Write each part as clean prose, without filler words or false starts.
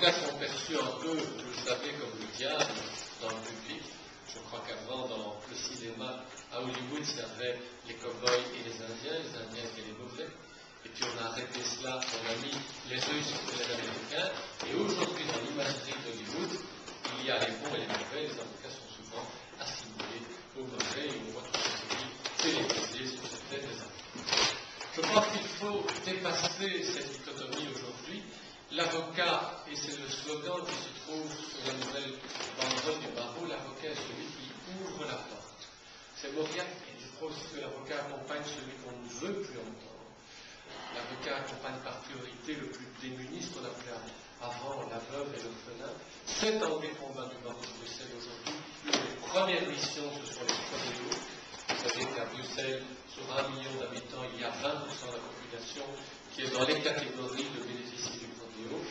avocats sont perçus un peu, vous le savez, comme le diable dans le public. Je crois qu'avant, dans le cinéma, à Hollywood, il y avait les cow-boys et les Indiens étaient les mauvais. Et puis on a arrêté cela, on a mis les Russes et les Américains. Et aujourd'hui, dans l'imagerie d'Hollywood, il y a les bons et les mauvais. Les avocats sont souvent assimilés aux mauvais et on voit toute une série télévisée sur certaines des affaires. Je crois qu'il faut dépasser cette dichotomie aujourd'hui. L'avocat, et c'est le slogan qui se trouve sur la nouvelle banderole du barreau, l'avocat est celui qui ouvre la porte. C'est Mauriac, et je crois aussi que l'avocat accompagne celui qu'on ne veut plus entendre. L'avocat accompagne par priorité le plus démuni, ce qu'on appelait avant la veuve et l'orphelin. C'est un des combats du barreau de Bruxelles aujourd'hui. Une des premières missions, ce sont les prodéos. Vous savez qu'à Bruxelles, sur 1 million d'habitants, il y a 20% de la population qui est dans les catégories de bénéficier du prodéo.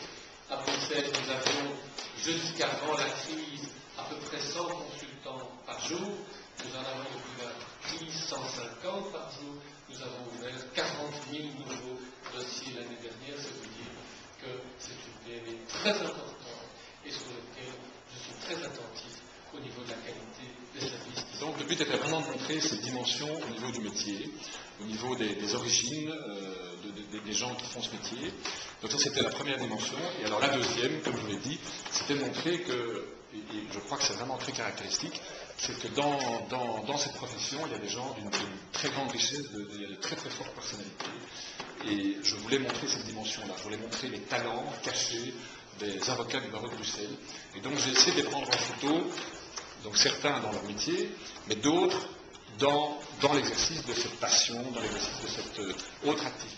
À Bruxelles, nous avions, jusqu'avant la crise, à peu près 100 consultants par jour. Nous en avons depuis la crise 150 par jour. Nous avons ouvert 40 000 nouveaux dossiers l'année dernière. Ça veut dire que c'est une PME très importante et sur laquelle je suis très attentif au niveau de la qualité des services. Donc le but était vraiment de montrer cette dimension au niveau du métier, au niveau des origines des gens qui font ce métier. Donc ça c'était la première dimension. Et alors la deuxième, comme je vous l'ai dit, c'était de montrer que, et je crois que c'est vraiment très caractéristique, c'est que dans cette profession, il y a des gens d'une très grande richesse, il y a de très très fortes personnalités. Et je voulais montrer cette dimension-là, je voulais montrer les talents cachés des avocats du barreau de Bruxelles. Et donc j'ai essayé de les prendre en photo, donc certains dans leur métier, mais d'autres dans l'exercice de cette passion, dans l'exercice de cette autre activité.